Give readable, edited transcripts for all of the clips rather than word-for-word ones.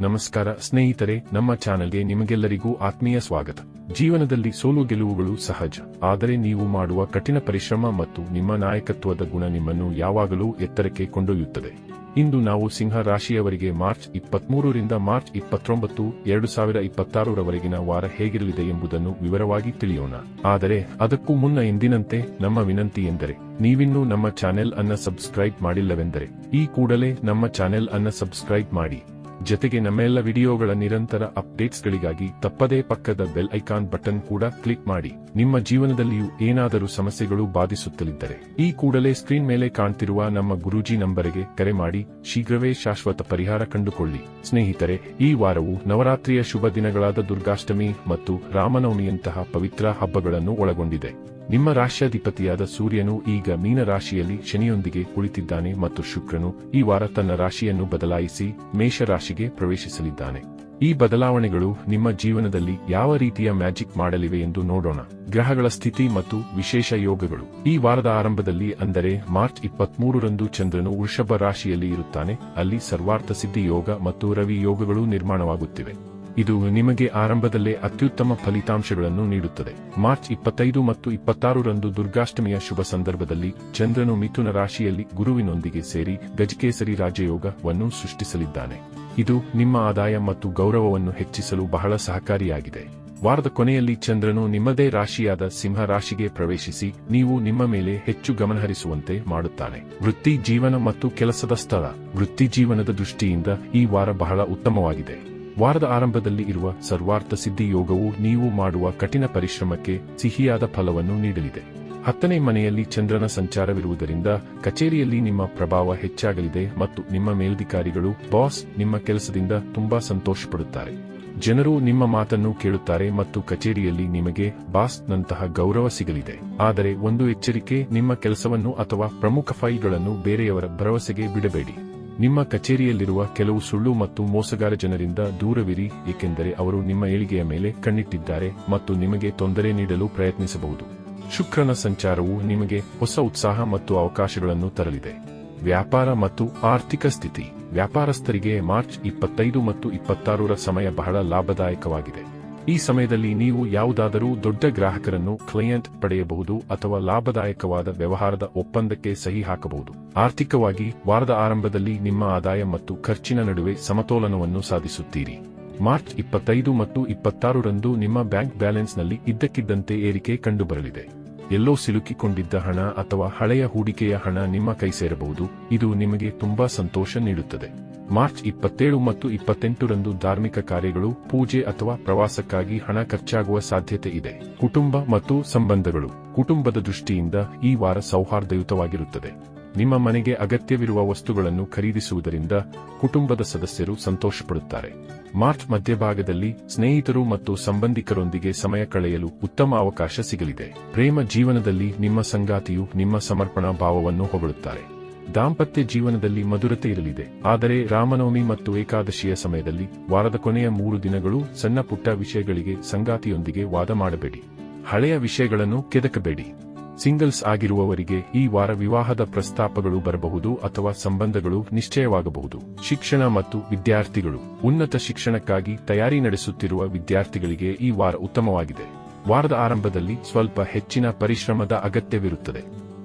ನಮಸ್ಕಾರ ಸ್ನೇಹಿತರೆ, ನಮ್ಮ ಚಾನೆಲ್ಗೆ ನಿಮಗೆಲ್ಲರಿಗೂ ಆತ್ಮೀಯ ಸ್ವಾಗತ. ಜೀವನದಲ್ಲಿ ಸೋಲು ಗೆಲುವುಗಳು ಸಹಜ, ಆದರೆ ನೀವು ಮಾಡುವ ಕಠಿಣ ಪರಿಶ್ರಮ ಮತ್ತು ನಿಮ್ಮ ನಾಯಕತ್ವದ ಗುಣ ನಿಮ್ಮನ್ನು ಯಾವಾಗಲೂ ಎತ್ತರಕ್ಕೆ ಕೊಂಡೊಯ್ಯುತ್ತದೆ. ಇಂದು ನಾವು ಸಿಂಹ ರಾಶಿಯವರಿಗೆ ಮಾರ್ಚ್ 23 ರಿಂದ ಮಾರ್ಚ್ 29, 2026 ರವರೆಗಿನ ವಾರ ಹೇಗಿರಲಿದೆ ಎಂಬುದನ್ನು ವಿವರವಾಗಿ ತಿಳಿಯೋಣ. ಆದರೆ ಅದಕ್ಕೂ ಮುನ್ನ ಎಂದಿನಂತೆ ನಮ್ಮ ವಿನಂತಿ ಎಂದರೆ, ನೀವಿನ್ನೂ ನಮ್ಮ ಚಾನೆಲ್ ಅನ್ನು ಸಬ್ಸ್ಕ್ರೈಬ್ ಮಾಡಿಲ್ಲವೆಂದರೆ ಈ ಕೂಡಲೇ ನಮ್ಮ ಚಾನೆಲ್ ಅನ್ನು ಸಬ್ಸ್ಕ್ರೈಬ್ ಮಾಡಿ. ಜೊತೆಗೆ ನಮ್ಮೆಲ್ಲ ವಿಡಿಯೋಗಳ ನಿರಂತರ ಅಪ್ಡೇಟ್ಸ್ಗಳಿಗಾಗಿ ತಪ್ಪದೇ ಪಕ್ಕದ ಬೆಲ್ ಐಕಾನ್ ಬಟನ್ ಕೂಡ ಕ್ಲಿಕ್ ಮಾಡಿ. ನಿಮ್ಮ ಜೀವನದಲ್ಲಿಯೂ ಏನಾದರೂ ಸಮಸ್ಯೆಗಳು ಬಾಧಿಸುತ್ತಲಿದ್ದರೆ ಈ ಕೂಡಲೇ ಸ್ಕ್ರೀನ್ ಮೇಲೆ ಕಾಣ್ತಿರುವ ನಮ್ಮ ಗುರೂಜಿ ನಂಬರಿಗೆ ಕರೆ ಮಾಡಿ ಶೀಘ್ರವೇ ಶಾಶ್ವತ ಪರಿಹಾರ ಕಂಡುಕೊಳ್ಳಿ. ಸ್ನೇಹಿತರೆ, ಈ ವಾರವು ನವರಾತ್ರಿಯ ಶುಭ ದಿನಗಳಾದ ದುರ್ಗಾಷ್ಟಮಿ ಮತ್ತು ರಾಮನವಮಿಯಂತಹ ಪವಿತ್ರ ಹಬ್ಬಗಳನ್ನು ಒಳಗೊಂಡಿದೆ. ನಿಮ್ಮ ರಾಶ್ಯಾಧಿಪತಿಯಾದ ಸೂರ್ಯನು ಈಗ ಮೀನ ರಾಶಿಯಲ್ಲಿ ಶನಿಯೊಂದಿಗೆ ಕುಳಿತಿದ್ದಾನೆ ಮತ್ತು ಶುಕ್ರನು ಈ ವಾರ ತನ್ನ ರಾಶಿಯನ್ನು ಬದಲಾಯಿಸಿ ಮೇಷ ರಾಶಿಗೆ ಪ್ರವೇಶಿಸಲಿದ್ದಾನೆ. ಈ ಬದಲಾವಣೆಗಳು ನಿಮ್ಮ ಜೀವನದಲ್ಲಿ ಯಾವ ರೀತಿಯ ಮ್ಯಾಜಿಕ್ ಮಾಡಲಿವೆ ಎಂದು ನೋಡೋಣ. ಗ್ರಹಗಳ ಸ್ಥಿತಿ ಮತ್ತು ವಿಶೇಷ ಯೋಗಗಳು. ಈ ವಾರದ ಆರಂಭದಲ್ಲಿ ಅಂದರೆ ಮಾರ್ಚ್ 23 ರಂದು ಚಂದ್ರನು ವೃಷಭ ರಾಶಿಯಲ್ಲಿ ಇರುತ್ತಾನೆ. ಅಲ್ಲಿ ಸರ್ವಾರ್ಥ ಸಿದ್ಧಿ ಯೋಗ ಮತ್ತು ರವಿ ಯೋಗಗಳು ನಿರ್ಮಾಣವಾಗುತ್ತಿವೆ. ಇದು ನಿಮಗೆ ಆರಂಭದಲ್ಲೇ ಅತ್ಯುತ್ತಮ ಫಲಿತಾಂಶಗಳನ್ನು ನೀಡುತ್ತದೆ. ಮಾರ್ಚ್ 25 ಮತ್ತು 26 ರಂದು ದುರ್ಗಾಷ್ಟಮಿಯ ಶುಭ ಸಂದರ್ಭದಲ್ಲಿ ಚಂದ್ರನು ಮಿಥುನ ರಾಶಿಯಲ್ಲಿ ಗುರುವಿನೊಂದಿಗೆ ಸೇರಿ ಗಜಕೇಸರಿ ರಾಜಯೋಗವನ್ನು ಸೃಷ್ಟಿಸಲಿದ್ದಾನೆ. ಇದು ನಿಮ್ಮ ಆದಾಯ ಮತ್ತು ಗೌರವವನ್ನು ಹೆಚ್ಚಿಸಲು ಬಹಳ ಸಹಕಾರಿಯಾಗಿದೆ. ವಾರದ ಕೊನೆಯಲ್ಲಿ ಚಂದ್ರನು ನಿಮ್ಮದೇ ರಾಶಿಯಾದ ಸಿಂಹ ರಾಶಿಗೆ ಪ್ರವೇಶಿಸಿ ನೀವು ನಿಮ್ಮ ಮೇಲೆ ಹೆಚ್ಚು ಗಮನಹರಿಸುವಂತೆ ಮಾಡುತ್ತಾನೆ. ವೃತ್ತಿ ಜೀವನ ಮತ್ತು ಕೆಲಸದ ಸ್ಥಳ. ವೃತ್ತಿ ಜೀವನದ ದೃಷ್ಟಿಯಿಂದ ಈ ವಾರ ಬಹಳ ಉತ್ತಮವಾಗಿದೆ. ವಾರದ ಆರಂಭದಲ್ಲಿ ಇರುವ ಸರ್ವಾರ್ಥ ಸಿದ್ಧಿ ಯೋಗವು ನೀವು ಮಾಡುವ ಕಠಿಣ ಪರಿಶ್ರಮಕ್ಕೆ ಸಿಹಿಯಾದ ಫಲವನ್ನು ನೀಡಲಿದೆ. 10ನೇ ಮನೆಯಲ್ಲಿ ಚಂದ್ರನ ಸಂಚಾರವಿರುವುದರಿಂದ ಕಚೇರಿಯಲ್ಲಿ ನಿಮ್ಮ ಪ್ರಭಾವ ಹೆಚ್ಚಾಗಲಿದೆ ಮತ್ತು ನಿಮ್ಮ ಮೇಲಧಿಕಾರಿಗಳು ಬಾಸ್ ನಿಮ್ಮ ಕೆಲಸದಿಂದ ತುಂಬಾ ಸಂತೋಷಪಡುತ್ತಾರೆ. ಜನರು ನಿಮ್ಮ ಮಾತನ್ನು ಕೇಳುತ್ತಾರೆ ಮತ್ತು ಕಚೇರಿಯಲ್ಲಿ ನಿಮಗೆ ಬಾಸ್ ನಂತಹ ಗೌರವ ಸಿಗಲಿದೆ. ಆದರೆ ಒಂದು ಎಚ್ಚರಿಕೆ, ನಿಮ್ಮ ಕೆಲಸವನ್ನು ಅಥವಾ ಪ್ರಮುಖ ಫೈಲ್ಗಳನ್ನು ಬೇರೆಯವರ ಭರವಸೆಗೆ ಬಿಡಬೇಡಿ. ನಿಮ್ಮ ಕಚೇರಿಯಲ್ಲಿರುವ ಕೆಲವು ಸುಳ್ಳು ಮತ್ತು ಮೋಸಗಾರ ಜನರಿಂದ ದೂರವಿರಿ, ಏಕೆಂದರೆ ಅವರು ನಿಮ್ಮ ಏಳಿಗೆಯ ಮೇಲೆ ಕಣ್ಣಿಟ್ಟಿದ್ದಾರೆ ಮತ್ತು ನಿಮಗೆ ತೊಂದರೆ ನೀಡಲು ಪ್ರಯತ್ನಿಸಬಹುದು. ಶುಕ್ರನ ಸಂಚಾರವು ನಿಮಗೆ ಹೊಸ ಉತ್ಸಾಹ ಮತ್ತು ಅವಕಾಶಗಳನ್ನು ತರಲಿದೆ. ವ್ಯಾಪಾರ ಮತ್ತು ಆರ್ಥಿಕ ಸ್ಥಿತಿ. ವ್ಯಾಪಾರಸ್ಥರಿಗೆ ಮಾರ್ಚ್ 25 ಮತ್ತು 26ರ ಸಮಯ ಬಹಳ ಲಾಭದಾಯಕವಾಗಿದೆ. ಈ ಸಮಯದಲ್ಲಿ ನೀವು ಯಾವುದಾದರೂ ದೊಡ್ಡ ಗ್ರಾಹಕರನ್ನು ಕ್ಲೈಯಂಟ್ ಪಡೆಯಬಹುದು ಅಥವಾ ಲಾಭದಾಯಕವಾದ ವ್ಯವಹಾರದ ಒಪ್ಪಂದಕ್ಕೆ ಸಹಿ ಹಾಕಬಹುದು. ಆರ್ಥಿಕವಾಗಿ ವಾರದ ಆರಂಭದಲ್ಲಿ ನಿಮ್ಮ ಆದಾಯ ಮತ್ತು ಖರ್ಚಿನ ನಡುವೆ ಸಮತೋಲನವನ್ನು ಸಾಧಿಸುತ್ತೀರಿ. ಮಾರ್ಚ್ 25 ಮತ್ತು 26 ರಂದು ನಿಮ್ಮ ಬ್ಯಾಂಕ್ ಬ್ಯಾಲೆನ್ಸ್ನಲ್ಲಿ ಇದ್ದಕ್ಕಿದ್ದಂತೆ ಏರಿಕೆ ಕಂಡುಬರಲಿದೆ. ಎಲ್ಲೋ ಸಿಲುಕಿಕೊಂಡಿದ್ದ ಹಣ ಅಥವಾ ಹಳೆಯ ಹೂಡಿಕೆಯ ಹಣ ನಿಮ್ಮ ಕೈ ಸೇರಬಹುದು. ಇದು ನಿಮಗೆ ತುಂಬಾ ಸಂತೋಷ ನೀಡುತ್ತದೆ. ಮಾರ್ಚ್ 27 ಮತ್ತು 28 ರಂದು ಧಾರ್ಮಿಕ ಕಾರ್ಯಗಳು, ಪೂಜೆ ಅಥವಾ ಪ್ರವಾಸಕ್ಕಾಗಿ ಹಣ ಖರ್ಚಾಗುವ ಸಾಧ್ಯತೆ ಇದೆ. ಕುಟುಂಬ ಮತ್ತು ಸಂಬಂಧಗಳು. ಕುಟುಂಬದ ದೃಷ್ಟಿಯಿಂದ ಈ ವಾರ ಸೌಹಾರ್ದಯುತವಾಗಿರುತ್ತದೆ. ನಿಮ್ಮ ಮನೆಗೆ ಅಗತ್ಯವಿರುವ ವಸ್ತುಗಳನ್ನು ಖರೀದಿಸುವುದರಿಂದ ಕುಟುಂಬದ ಸದಸ್ಯರು ಸಂತೋಷಪಡುತ್ತಾರೆ. ಮಾರ್ಚ್ ಮಧ್ಯಭಾಗದಲ್ಲಿ ಸ್ನೇಹಿತರು ಮತ್ತು ಸಂಬಂಧಿಕರೊಂದಿಗೆ ಸಮಯ ಕಳೆಯಲು ಉತ್ತಮ ಅವಕಾಶ ಸಿಗಲಿದೆ. ಪ್ರೇಮ ಜೀವನದಲ್ಲಿ ನಿಮ್ಮ ಸಂಗಾತಿಯು ನಿಮ್ಮ ಸಮರ್ಪಣಾ ಭಾವವನ್ನು ಹೊಗಳುತ್ತಾರೆ. ದಾಂಪತ್ಯ ಜೀವನದಲ್ಲಿ ಮಧುರತೆ ಇರಲಿದೆ. ಆದರೆ ರಾಮನವಮಿ ಮತ್ತು ಏಕಾದಶಿಯ ಸಮಯದಲ್ಲಿ ವಾರದ ಕೊನೆಯ 3 ದಿನಗಳು ಸಣ್ಣ ಪುಟ್ಟ ವಿಷಯಗಳಿಗೆ ಸಂಗಾತಿಯೊಂದಿಗೆ ವಾದ ಮಾಡಬೇಡಿ. ಹಳೆಯ ವಿಷಯಗಳನ್ನು ಕೆದಕಬೇಡಿ. ಸಿಂಗಲ್ಸ್ ಆಗಿರುವವರಿಗೆ ಈ ವಾರ ವಿವಾಹದ ಪ್ರಸ್ತಾಪಗಳು ಬರಬಹುದು ಅಥವಾ ಸಂಬಂಧಗಳು ನಿಶ್ಚಯವಾಗಬಹುದು. ಶಿಕ್ಷಣ ಮತ್ತು ವಿದ್ಯಾರ್ಥಿಗಳು. ಉನ್ನತ ಶಿಕ್ಷಣಕ್ಕಾಗಿ ತಯಾರಿ ನಡೆಸುತ್ತಿರುವ ವಿದ್ಯಾರ್ಥಿಗಳಿಗೆ ಈ ವಾರ ಉತ್ತಮವಾಗಿದೆ. ವಾರದ ಆರಂಭದಲ್ಲಿ ಸ್ವಲ್ಪ ಹೆಚ್ಚಿನ ಪರಿಶ್ರಮದ ಅಗತ್ಯವಿರುತ್ತದೆ.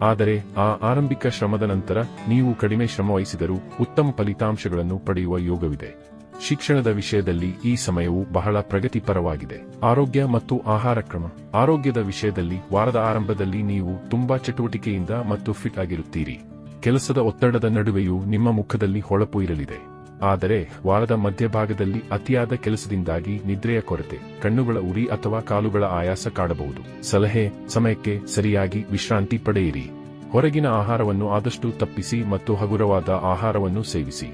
ಆದರೆ ಆ ಆರಂಭಿಕ ಶ್ರಮದ ನಂತರ ನೀವು ಕಡಿಮೆ ಶ್ರಮವಹಿಸಿದರೂ ಉತ್ತಮ ಫಲಿತಾಂಶಗಳನ್ನು ಪಡೆಯುವ ಯೋಗವಿದೆ. ಶಿಕ್ಷಣದ ವಿಷಯದಲ್ಲಿ ಈ ಸಮಯವು ಬಹಳ ಪ್ರಗತಿಪರವಾಗಿದೆ. ಆರೋಗ್ಯ ಮತ್ತು ಆಹಾರ ಕ್ರಮ. ಆರೋಗ್ಯದ ವಿಷಯದಲ್ಲಿ ವಾರದ ಆರಂಭದಲ್ಲಿ ನೀವು ತುಂಬಾ ಚಟುವಟಿಕೆಯಿಂದ ಮತ್ತು ಫಿಟ್ ಆಗಿರುತ್ತೀರಿ. ಕೆಲಸದ ಒತ್ತಡದ ನಡುವೆಯೂ ನಿಮ್ಮ ಮುಖದಲ್ಲಿ ಹೊಳಪು ಇರಲಿದೆ. ಆದರೆ ವಾರದ ಮಧ್ಯಭಾಗದಲ್ಲಿ ಅತಿಯಾದ ಕೆಲಸದಿಂದಾಗಿ ನಿದ್ರೆಯ ಕೊರತೆ, ಕಣ್ಣುಗಳ ಉರಿ ಅಥವಾ ಕಾಲುಗಳ ಆಯಾಸ ಕಾಡಬಹುದು. ಸಲಹೆ: ಸಮಯಕ್ಕೆ ಸರಿಯಾಗಿ ವಿಶ್ರಾಂತಿ ಪಡೆಯಿರಿ. ಹೊರಗಿನ ಆಹಾರವನ್ನು ಆದಷ್ಟು ತಪ್ಪಿಸಿ ಮತ್ತು ಹಗುರವಾದ ಆಹಾರವನ್ನು ಸೇವಿಸಿ.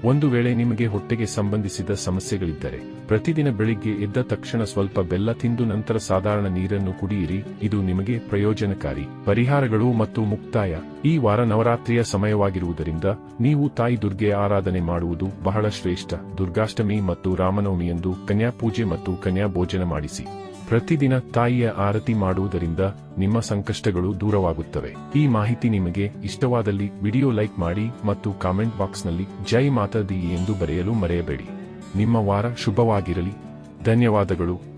ಒಂದು ವೇಳೆ ನಿಮಗೆ ಹೊಟ್ಟೆಗೆ ಸಂಬಂಧಿಸಿದ ಸಮಸ್ಯೆಗಳಿದ್ದರೆ ಪ್ರತಿದಿನ ಬೆಳಿಗ್ಗೆ ಎದ್ದ ತಕ್ಷಣ ಸ್ವಲ್ಪ ಬೆಲ್ಲ ತಿಂದು ನಂತರ ಸಾಧಾರಣ ನೀರನ್ನು ಕುಡಿಯಿರಿ. ಇದು ನಿಮಗೆ ಪ್ರಯೋಜನಕಾರಿ. ಪರಿಹಾರಗಳು ಮತ್ತು ಮುಕ್ತಾಯ. ಈ ವಾರ ನವರಾತ್ರಿಯ ಸಮಯವಾಗಿರುವುದರಿಂದ ನೀವು ತಾಯಿ ದುರ್ಗೆಯ ಆರಾಧನೆ ಮಾಡುವುದು ಬಹಳ ಶ್ರೇಷ್ಠ. ದುರ್ಗಾಷ್ಟಮಿ ಮತ್ತು ರಾಮನವಮಿಯಂದು ಕನ್ಯಾ ಪೂಜೆ ಮತ್ತು ಕನ್ಯಾ ಭೋಜನ ಮಾಡಿಸಿ. ಪ್ರತಿದಿನ ತಾಯಿಯ ಆರತಿ ಮಾಡುವುದರಿಂದ ನಿಮ್ಮ ಸಂಕಷ್ಟಗಳು ದೂರವಾಗುತ್ತವೆ. ಈ ಮಾಹಿತಿ ನಿಮಗೆ ಇಷ್ಟವಾದಲ್ಲಿ ವಿಡಿಯೋ ಲೈಕ್ ಮಾಡಿ ಮತ್ತು ಕಾಮೆಂಟ್ ಬಾಕ್ಸ್ನಲ್ಲಿ ಜೈ ಮಾತಾ ದಿ ಎಂದು ಬರೆಯಲು ಮರೆಯಬೇಡಿ. ನಿಮ್ಮ ವಾರ ಶುಭವಾಗಿರಲಿ. ಧನ್ಯವಾದಗಳು.